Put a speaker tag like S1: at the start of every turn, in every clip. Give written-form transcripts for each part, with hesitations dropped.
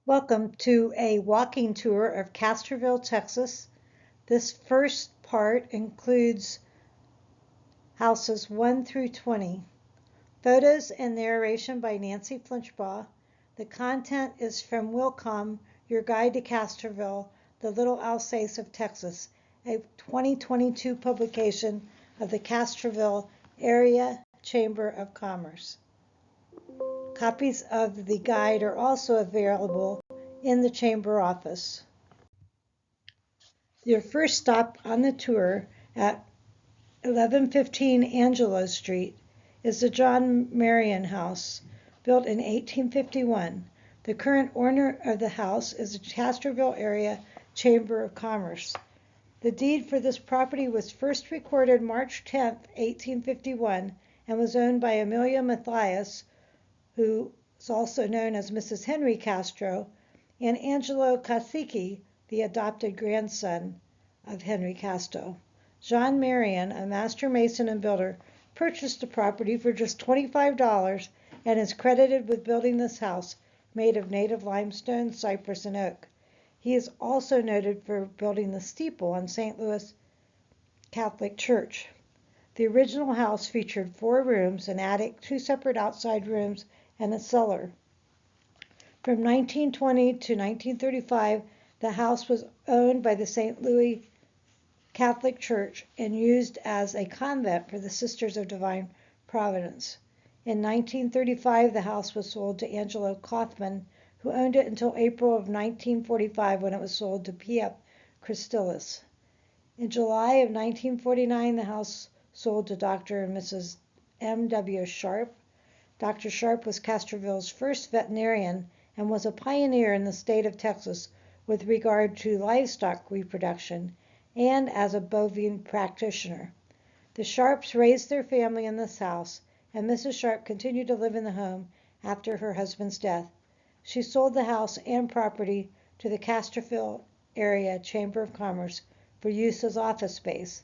S1: Welcome to a walking tour of Castroville, Texas. This first part includes houses 1 through 20. Photos and narration by Nancy Flinchbaugh. The content is from Willkomme, Your Guide to Castroville, the Little Alsace of Texas, a 2022 publication of the Castroville Area Chamber of Commerce. Copies of the guide are also available in the Chamber office. Your first stop on the tour at 1115 Angelo Street is the John Marion House, built in 1851. The current owner of the house is the Castroville Area Chamber of Commerce. The deed for this property was first recorded March 10, 1851, and was owned by Amelia Matthias, who is also known as Mrs. Henry Castro, and Angelo Cacique, the adopted grandson of Henry Castro. John Marion, a master mason and builder, purchased the property for just $25 and is credited with building this house made of native limestone, cypress, and oak. He is also noted for building the steeple on St. Louis Catholic Church. The original house featured 4 rooms, an attic, 2 separate outside rooms, and a cellar. From 1920 to 1935, the house was owned by the St. Louis Catholic Church and used as a convent for the Sisters of Divine Providence. In 1935, the house was sold to Angelo Kaufman, who owned it until April of 1945 when it was sold to P.F. Christilis. In July of 1949, the house sold to Dr. and Mrs. M.W. Sharp. Dr. Sharp was Castroville's first veterinarian and was a pioneer in the state of Texas with regard to livestock reproduction and as a bovine practitioner. The Sharps raised their family in this house, and Mrs. Sharp continued to live in the home after her husband's death. She sold the house and property to the Castroville Area Chamber of Commerce for use as office space.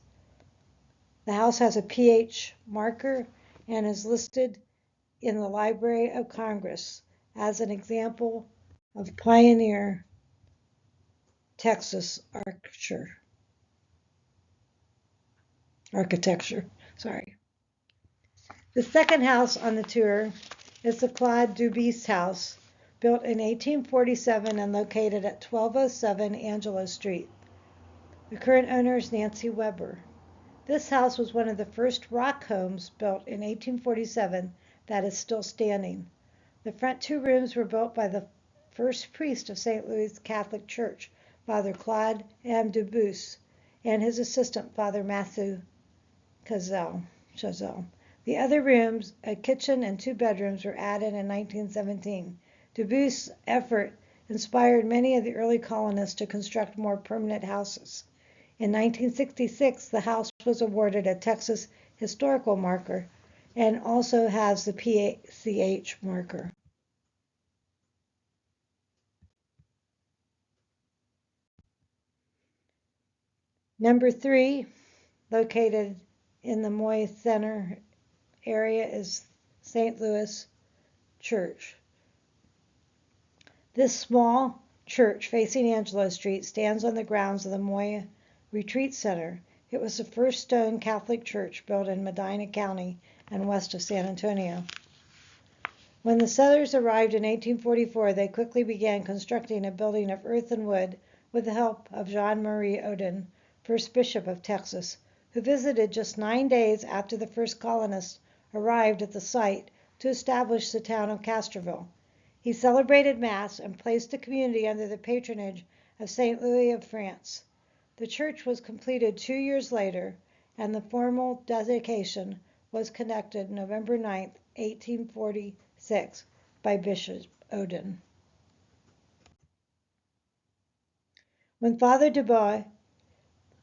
S1: The house has a pH marker and is listed in the Library of Congress as an example of pioneer Texas architecture. The second house on the tour is the Claude Dubuis House, built in 1847 and located at 1207 Angelo Street. The current owner is Nancy Weber. This house was one of the first rock homes built in 1847 that is still standing. The front 2 rooms were built by the first priest of St. Louis Catholic Church, Father Claude M. Dubuis, and his assistant, Father Matthew Chazelle. The other rooms, a kitchen and 2 bedrooms, were added in 1917. Dubuis' effort inspired many of the early colonists to construct more permanent houses. In 1966, the house was awarded a Texas Historical Marker and also has the PCH marker. Number 3, located in the Moy Center area, is St. Louis Church. This small church facing Angelo Street stands on the grounds of the Moy Retreat Center. It was the first stone Catholic church built in Medina County and west of San Antonio. When the settlers arrived in 1844, they quickly began constructing a building of earth and wood with the help of John Marie Odin, first bishop of Texas, who visited just 9 days after the first colonists arrived at the site to establish the town of Castroville. He celebrated Mass and placed the community under the patronage of St. Louis of France. The church was completed 2 years later, and the formal dedication was conducted November 9, 1846, by Bishop Odin. When Father Dubois,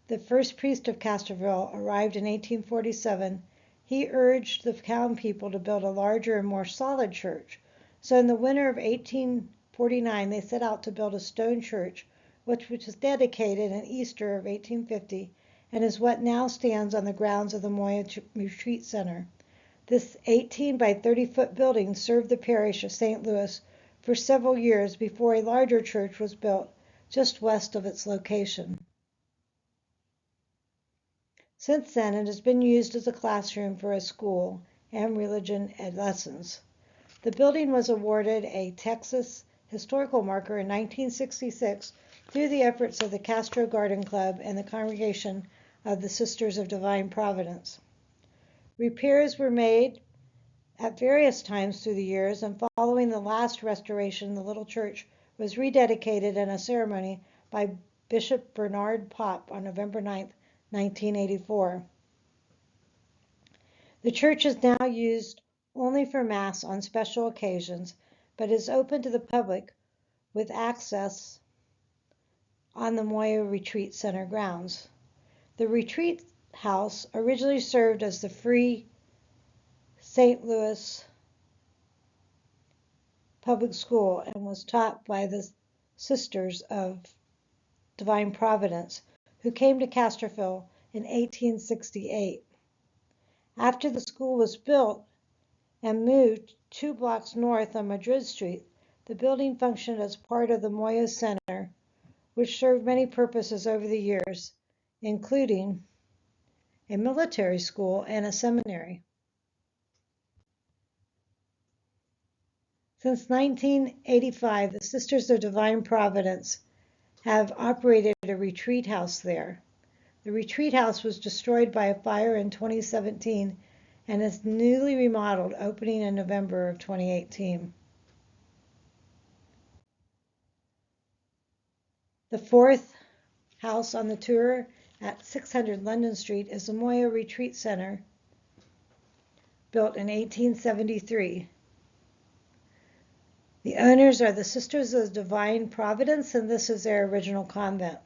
S1: the first priest of Castroville, arrived in 1847, he urged the town people to build a larger and more solid church. So in the winter of 1849, they set out to build a stone church, which was dedicated in Easter of 1850 and is what now stands on the grounds of the Moy Retreat Center. This 18 by 30 foot building served the parish of St. Louis for several years before a larger church was built just west of its location. Since then, it has been used as a classroom for a school and religion ed lessons. The building was awarded a Texas Historical Marker in 1966 through the efforts of the Castro Garden Club and the Congregation of the Sisters of Divine Providence. Repairs were made at various times through the years, and following the last restoration, the little church was rededicated in a ceremony by Bishop Bernard Pop on November 9, 1984. The church is now used only for Mass on special occasions, but is open to the public with access on the Moya Retreat Center grounds. The retreat house originally served as the Free St. Louis Public School and was taught by the Sisters of Divine Providence, who came to Castroville in 1868. After the school was built and moved 2 blocks north on Madrid Street, the building functioned as part of the Moya Center, which served many purposes over the years, including a military school and a seminary. Since 1985, the Sisters of Divine Providence have operated a retreat house there. The retreat house was destroyed by a fire in 2017 and is newly remodeled, opening in November of 2018. The fourth house on the tour at 600 London Street is the Moya Retreat Center, built in 1873. The owners are the Sisters of Divine Providence, and this is their original convent.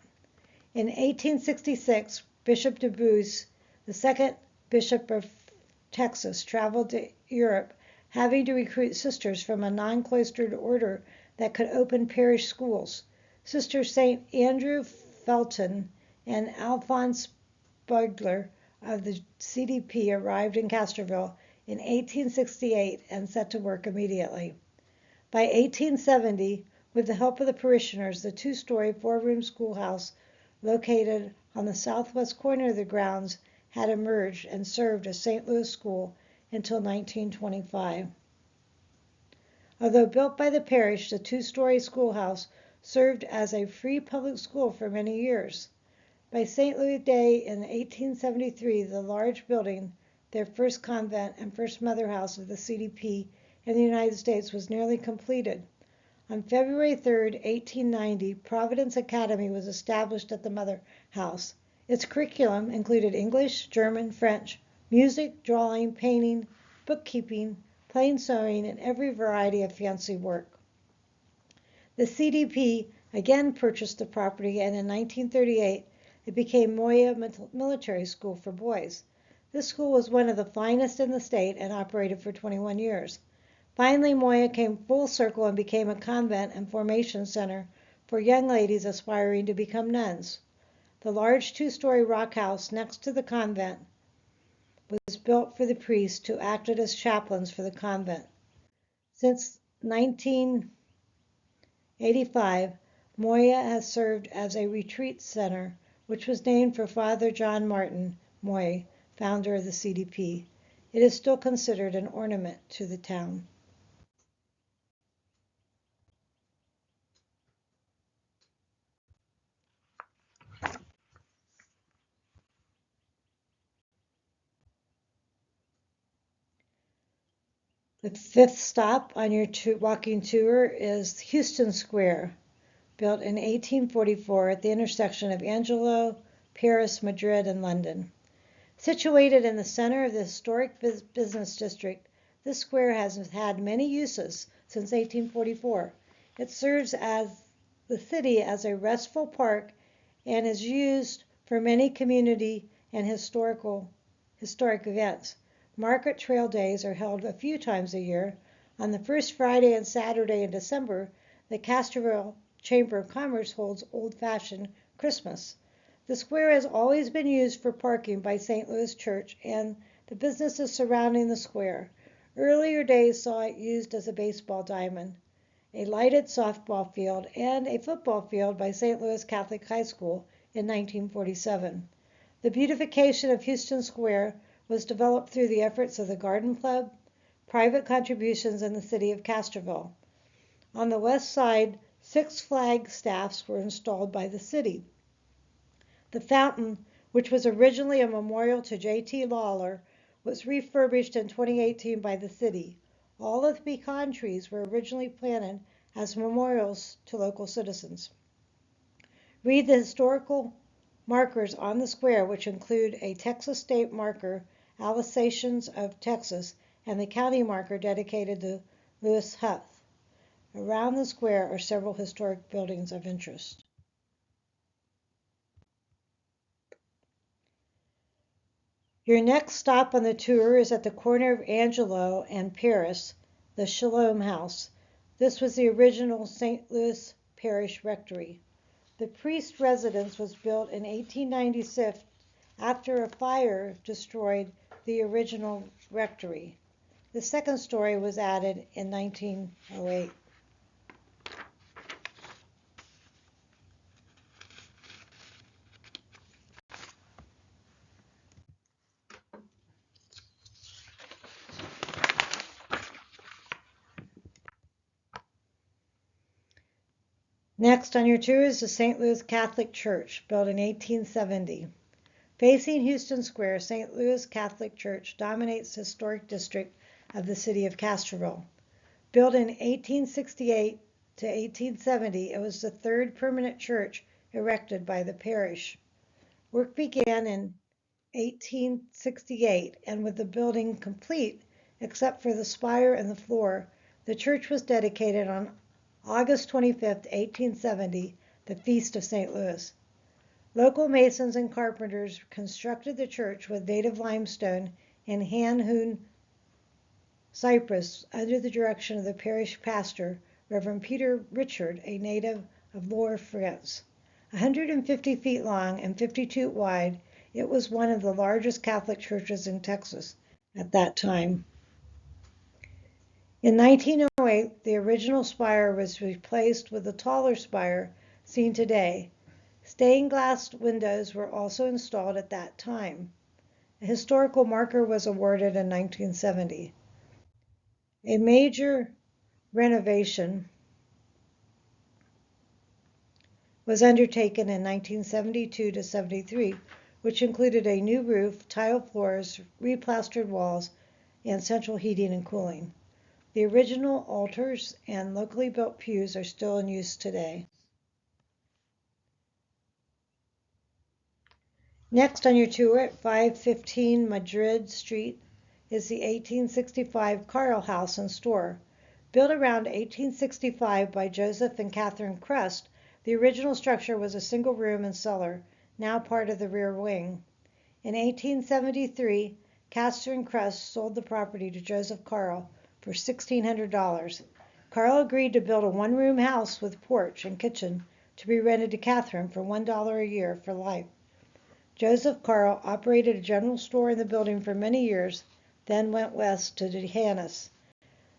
S1: In 1866, Bishop de Buse, the second Bishop of Texas, traveled to Europe, having to recruit sisters from a non-cloistered order that could open parish schools. Sister St. Andrew Felton and Alphonse Bugler of the CDP arrived in Castroville in 1868 and set to work immediately. By 1870, with the help of the parishioners, the 2-story 4-room schoolhouse located on the southwest corner of the grounds had emerged and served as St. Louis School until 1925. Although built by the parish, the 2-story schoolhouse served as a free public school for many years. By St. Louis Day in 1873, the large building, their first convent and first mother house of the CDP in the United States, was nearly completed. On February 3, 1890, Providence Academy was established at the Mother House. Its curriculum included English, German, French, music, drawing, painting, bookkeeping, plain sewing, and every variety of fancy work. The CDP again purchased the property, and in 1938, it became Moya Military School for boys. This school was one of the finest in the state and operated for 21 years. Finally, Moya came full circle and became a convent and formation center for young ladies aspiring to become nuns. The large 2-story rock house next to the convent was built for the priests who acted as chaplains for the convent. Since 1985, Moya has served as a retreat center, which was named for Father John Martin Moy, founder of the CDP. It is still considered an ornament to the town. The 5th stop on your walking tour is Houston Square, built in 1844 at the intersection of Angelo, Paris, Madrid, and London. Situated in the center of the historic business district, this square has had many uses since 1844. It serves as the city as a restful park and is used for many community and historic events. Market Trail Days are held a few times a year. On the first Friday and Saturday in December, the Castroville Chamber of Commerce holds old-fashioned Christmas. The square has always been used for parking by St. Louis Church and the businesses surrounding the square. Earlier days saw it used as a baseball diamond. a lighted softball field, and a football field by St. Louis Catholic High School in 1947. The beautification of Houston Square was developed through the efforts of the Garden Club, private contributions, and the city of Castroville. On the west side, 6 flag staffs were installed by the city. The fountain, which was originally a memorial to J.T. Lawler, was refurbished in 2018 by the city. All of the pecan trees were originally planted as memorials to local citizens. Read the historical markers on the square, which include a Texas state marker, Little Alsace of Texas, and the county marker dedicated to Lewis Huth. Around the square are several historic buildings of interest. Your next stop on the tour is at the corner of Angelo and Paris, the Shalom House. This was the original St. Louis Parish Rectory. The priest residence was built in 1896 after a fire destroyed the original rectory. The second story was added in 1908. Next on your tour is the St. Louis Catholic Church, built in 1870. Facing Houston Square, St. Louis Catholic Church dominates the historic district of the city of Castroville. Built in 1868 to 1870, it was the third permanent church erected by the parish. Work began in 1868, and with the building complete, except for the spire and the floor, the church was dedicated on August 25, 1870, the Feast of St. Louis. Local masons and carpenters constructed the church with native limestone and hand-hewn cypress under the direction of the parish pastor, Reverend Peter Richard, a native of Loire, France. 150 feet long and 52 wide, it was one of the largest Catholic churches in Texas at that time. In 1908, the original spire was replaced with a taller spire seen today. Stained glass windows were also installed at that time. A historical marker was awarded in 1970. A major renovation was undertaken in 1972 to 73, which included a new roof, tile floors, replastered walls, and central heating and cooling. The original altars and locally built pews are still in use today. Next on your tour at 515 Madrid Street is the 1865 Carl House and Store. Built around 1865 by Joseph and Catherine Crust, the original structure was a single room and cellar, now part of the rear wing. In 1873, Catherine Crust sold the property to Joseph Carl for $1,600. Carl agreed to build a one-room house with porch and kitchen to be rented to Catherine for $1 a year for life. Joseph Carl operated a general store in the building for many years, then went west to Dehannes.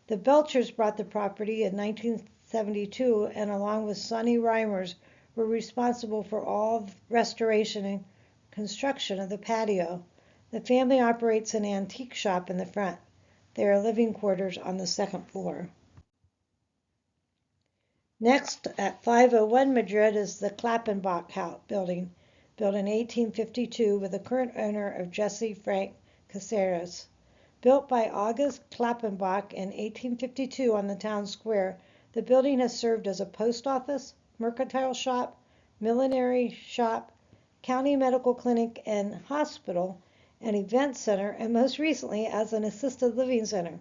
S1: The Belchers bought the property in 1972 and along with Sonny Reimers were responsible for all restoration and construction of the patio. The family operates an antique shop in the front. There are living quarters on the second floor. Next, at 501 Madrid is the Klappenbach House building, built in 1852 with the current owner of Jesse Frank Caceres. Built by August Klappenbach in 1852 on the town square, the building has served as a post office, mercantile shop, millinery shop, county medical clinic and hospital, an event center, and most recently as an assisted living center.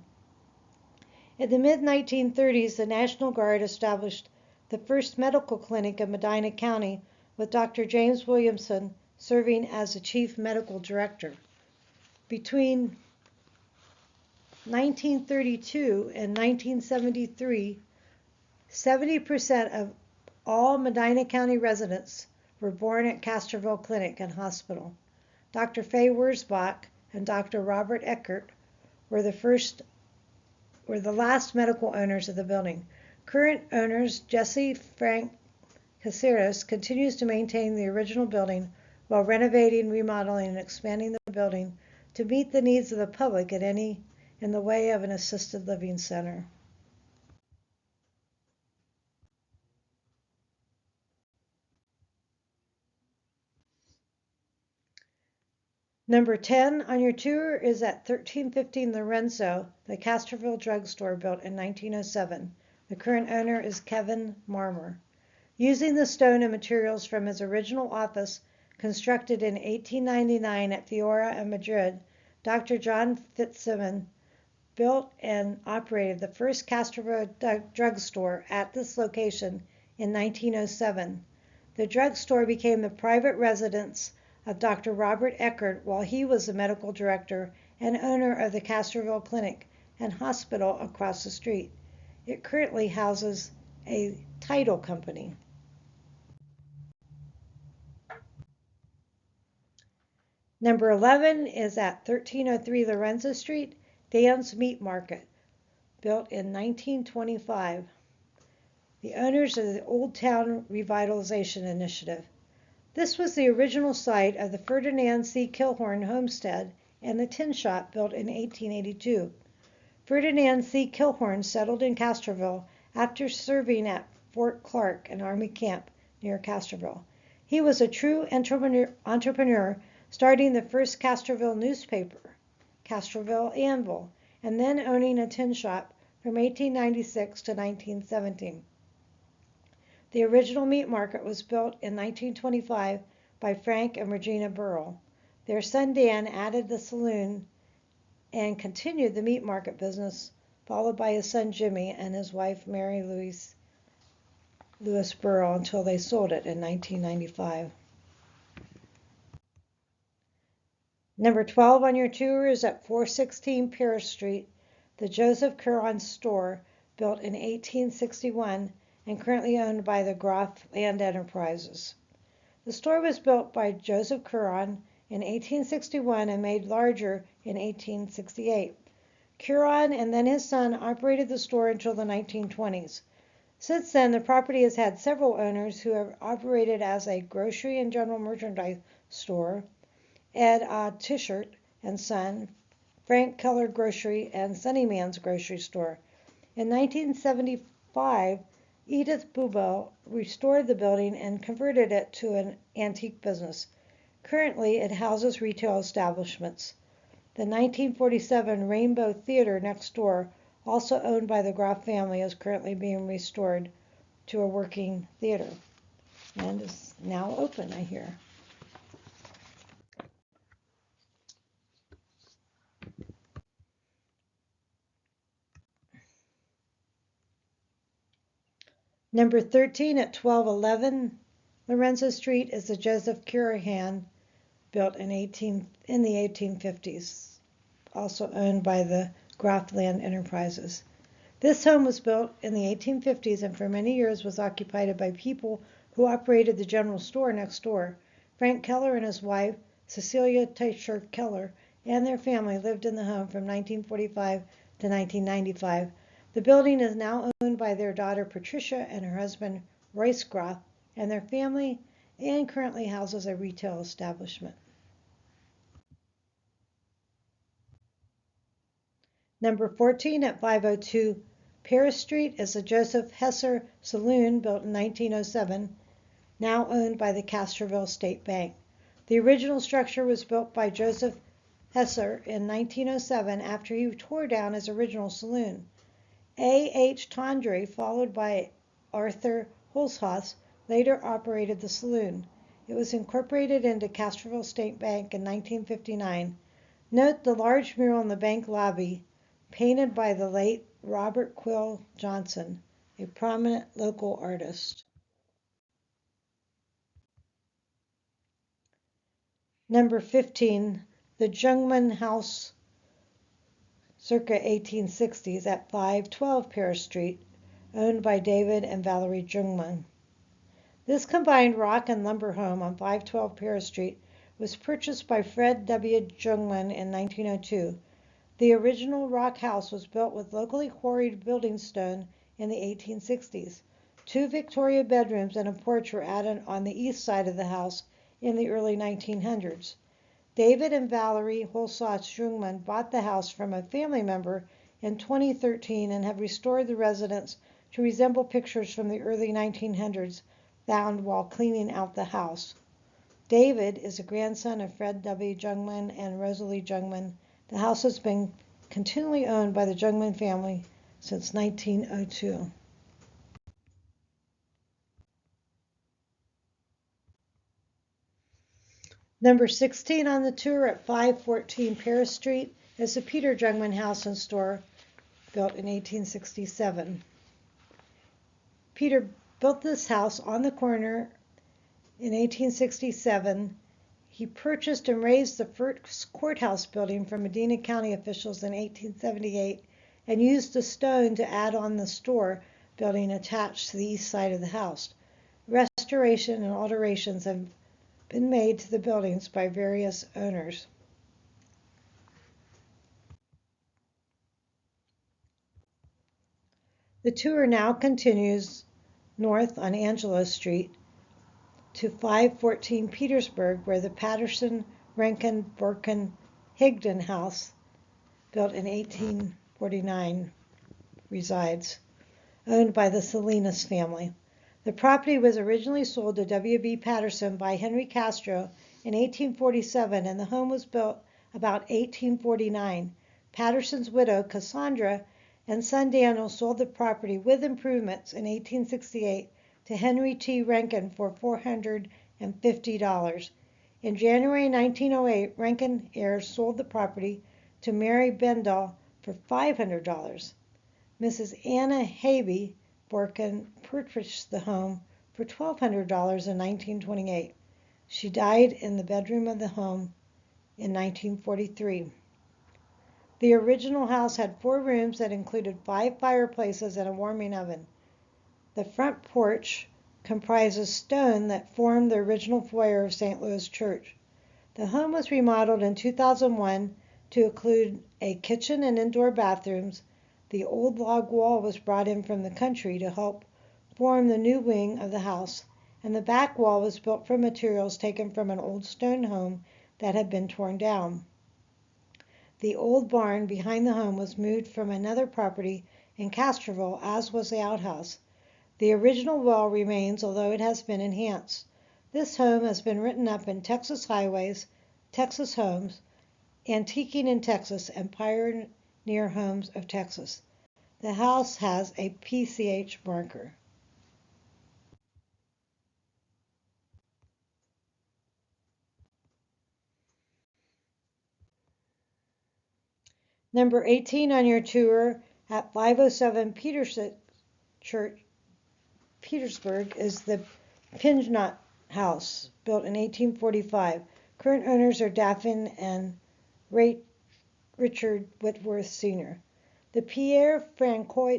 S1: In the mid-1930s, the National Guard established the first medical clinic in Medina County with Dr. James Williamson serving as the chief medical director. Between 1932 and 1973, 70% of all Medina County residents were born at Castroville Clinic and Hospital. Dr. Fay Wurzbach and Dr. Robert Eckert were the last medical owners of the building. Current owners Jesse Frank Caceres continues to maintain the original building while renovating, remodeling, and expanding the building to meet the needs of the public in the way of an assisted living center. Number 10 on your tour is at 1315 Lorenzo, the Castroville drugstore built in 1907. The current owner is Kevin Marmer. Using the stone and materials from his original office, constructed in 1899 at Fiora in Madrid, Dr. John Fitzsimmons built and operated the first Castroville drugstore at this location in 1907. The drugstore became the private residence of Dr. Robert Eckert while he was the medical director and owner of the Castroville Clinic and Hospital across the street. It currently houses a title company. Number 11 is at 1303 Lorenzo Street, Dan's Meat Market, built in 1925. The owners of the Old Town Revitalization Initiative. This was the original site of the Ferdinand C. Kilhorn homestead and the tin shop built in 1882. Ferdinand C. Kilhorn settled in Castroville after serving at Fort Clark, an army camp near Castroville. He was a true entrepreneur, starting the first Castroville newspaper, Castroville Anvil, and then owning a tin shop from 1896 to 1917. The original meat market was built in 1925 by Frank and Regina Burrell. Their son Dan added the saloon and continued the meat market business, followed by his son Jimmy and his wife Mary Louise Burrell until they sold it in 1995. Number 12 on your tour is at 416 Paris Street, the Joseph Curon store, built in 1861 and currently owned by the Groff Land Enterprises. The store was built by Joseph Curon in 1861 and made larger in 1868. Curon and then his son operated the store until the 1920s. Since then, the property has had several owners who have operated as a grocery and general merchandise store, Ed Tischert and Son, Frank Keller Grocery, and Sunnyman's Grocery Store. In 1975, Edith Bubel restored the building and converted it to an antique business. Currently, it houses retail establishments. The 1947 Rainbow Theater next door, also owned by the Groff family, is currently being restored to a working theater and is now open, I hear. Number 13 at 1211 Lorenzo Street is the Joseph Curahan, built in the 1850s, also owned by the Groff Land Enterprises. This home was built in the 1850s and for many years was occupied by people who operated the general store next door. Frank Keller and his wife, Cecilia Teicher Keller, and their family lived in the home from 1945 to 1995. The building is now owned by their daughter Patricia and her husband Royce Groff and their family, and currently houses a retail establishment. Number 14 at 502 Paris Street is the Joseph Hesser Saloon, built in 1907, now owned by the Castroville State Bank. The original structure was built by Joseph Hesser in 1907 after he tore down his original saloon. A. H. Tondre, followed by Arthur Holzhaus, later operated the saloon. It was incorporated into Castroville State Bank in 1959. Note the large mural in the bank lobby, painted by the late Robert Quill Johnson, a prominent local artist. Number 15, the Jungmann House, circa 1860s, at 512 Paris Street, owned by David and Valerie Jungmann. This combined rock and lumber home on 512 Paris Street was purchased by Fred W. Jungmann in 1902. The original rock house was built with locally quarried building stone in the 1860s. 2 Victoria bedrooms and a porch were added on the east side of the house in the early 1900s. David and Valerie Holsaus-Jungmann bought the house from a family member in 2013 and have restored the residence to resemble pictures from the early 1900s found while cleaning out the house. David is a grandson of Fred W. Jungmann and Rosalie Jungmann. The house has been continually owned by the Jungmann family since 1902. Number 16 on the tour at 514 Paris Street is the Peter Jungmann House and Store, built in 1867. Peter built this house on the corner in 1867. He purchased and raised the first courthouse building from Medina County officials in 1878 and used the stone to add on the store building attached to the east side of the house. Restoration and alterations have been made to the buildings by various owners. The tour now continues north on Angelo Street to 514 Petersburg, where the Patterson, Rankin, Borkin, Higdon House, built in 1849, resides, owned by the Salinas family. The property was originally sold to W.B. Patterson by Henry Castro in 1847, and the home was built about 1849. Patterson's widow, Cassandra, and son Daniel sold the property with improvements in 1868 to Henry T. Rankin for $450. In January 1908, Rankin heirs sold the property to Mary Bendall for $500. Mrs. Anna Habe Borkin purchased the home for $1,200 in 1928. She died in the bedroom of the home in 1943. The original house had 4 rooms that included 5 fireplaces and a warming oven. The front porch comprises stone that formed the original foyer of St. Louis Church. The home was remodeled in 2001 to include a kitchen and indoor bathrooms. The old log wall was brought in from the country to help form the new wing of the house, and the back wall was built from materials taken from an old stone home that had been torn down. The old barn behind the home was moved from another property in Castroville, as was the outhouse. The original well remains, although it has been enhanced. This home has been written up in Texas Highways, Texas Homes, Antiquing in Texas, and Pioneer Homes of Texas. The house has a PCH marker. Number 18 on your tour at 507 Petersburg is the Pingenot House, built in 1845. Current owners are Daphne and Richard Whitworth Sr. The Pierre Francois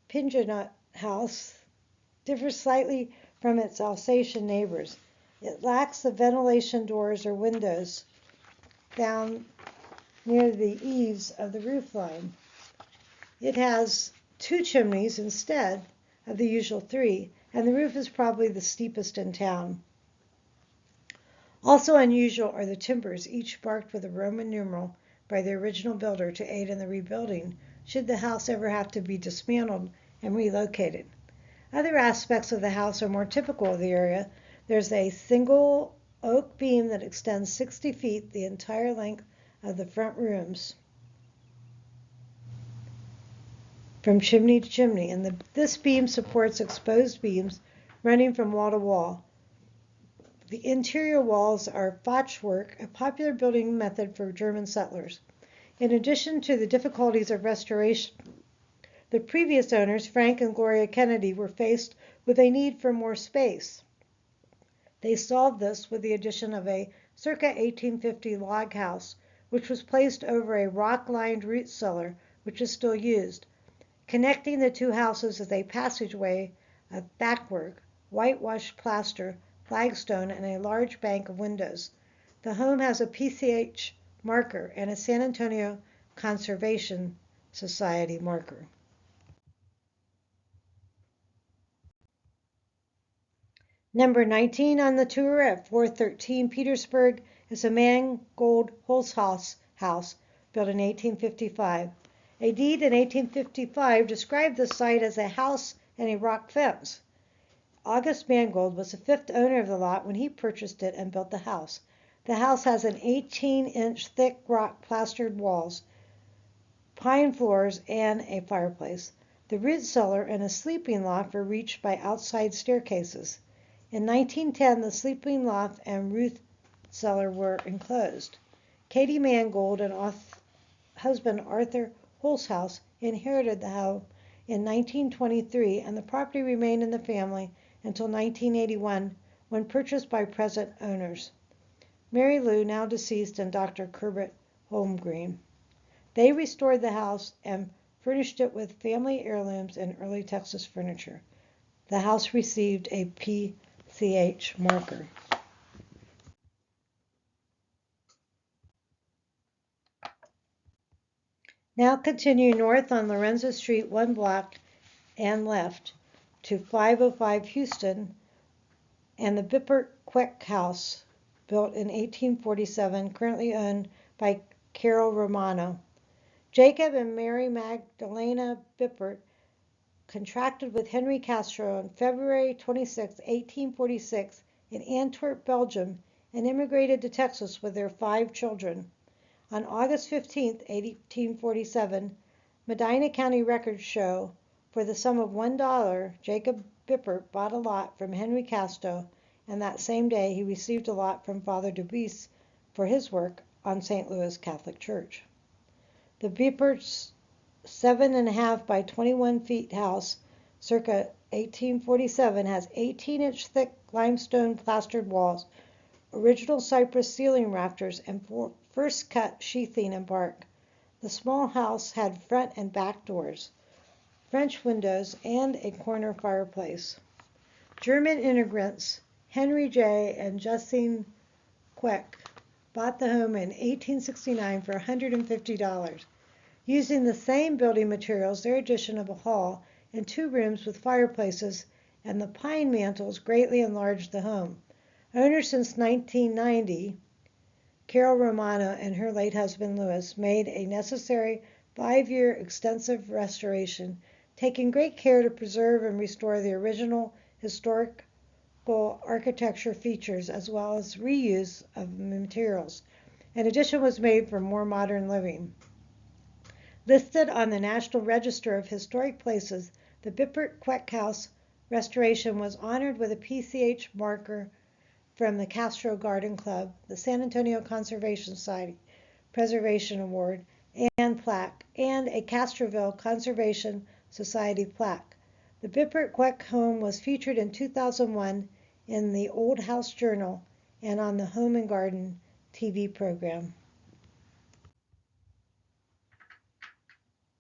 S1: Pingenot House differs slightly from its Alsatian neighbors. It lacks the ventilation doors or windows down near the eaves of the roofline. It has 2 chimneys instead of the usual 3, and the roof is probably the steepest in town. Also unusual are the timbers, each marked with a Roman numeral by the original builder to aid in the rebuilding, should the house ever have to be dismantled and relocated. Other aspects of the house are more typical of the area. There's a single oak beam that extends 60 feet the entire length of the front rooms, from chimney to chimney, and this beam supports exposed beams running from wall to wall. The interior walls are fachwerk, a popular building method for German settlers. In addition to the difficulties of restoration, the previous owners, Frank and Gloria Kennedy, were faced with a need for more space. They solved this with the addition of a circa 1850 log house, which was placed over a rock-lined root cellar, which is still used. Connecting the 2 houses is a passageway of backwork, whitewashed plaster, flagstone, and a large bank of windows. The home has a PCH marker and a San Antonio Conservation Society marker. Number 19 on the tour at 413 Petersburg is a Mangold Holzhaus house built in 1855. A deed in 1855 described the site as a house and a rock fence. August Mangold was the fifth owner of the lot when he purchased it and built the house. The house has an 18-inch thick rock plastered walls, pine floors, and a fireplace. The root cellar and a sleeping loft were reached by outside staircases. In 1910, the sleeping loft and root cellar were enclosed. Katie Mangold and husband Arthur Holzhaus inherited the home in 1923, and the property remained in the family until 1981, when purchased by present owners, Mary Lou, now deceased, and Dr. Herbert Holmgreen. They restored the house and furnished it with family heirlooms and early Texas furniture. The house received a PCH marker. Now continue north on Lorenzo Street 1 block and left to 505 Houston and the Bippert Queck House, built in 1847, currently owned by Carol Romano. Jacob and Mary Magdalena Bippert contracted with Henry Castro on February 26, 1846 in Antwerp, Belgium, and immigrated to Texas with their 5 children. On August 15, 1847, Medina County records show for the sum of $1, Jacob Bippert bought a lot from Henry Castro, and that same day he received a lot from Father Dubuis for his work on St. Louis Catholic Church. The Bippert's 7.5 by 21 feet house, circa 1847, has 18-inch thick limestone plastered walls, original cypress ceiling rafters, and first cut sheathing and bark. The small house had front and back doors, French windows, and a corner fireplace. German immigrants Henry J. and Justine Queck bought the home in 1869 for $150. Using the same building materials, their addition of a hall and 2 rooms with fireplaces and the pine mantles greatly enlarged the home. Owner since 1990, Carol Romano and her late husband Louis made a necessary 5-year extensive restoration, taking great care to preserve and restore the original historical architecture features as well as reuse of materials. An addition was made for more modern living. Listed on the National Register of Historic Places, the Bippert Queck House restoration was honored with a PCH marker from the Castro Garden Club, the San Antonio Conservation Society Preservation Award and plaque, and a Castroville Conservation Society plaque. The Bippert Queck home was featured in 2001 in the Old House Journal and on the Home and Garden TV program.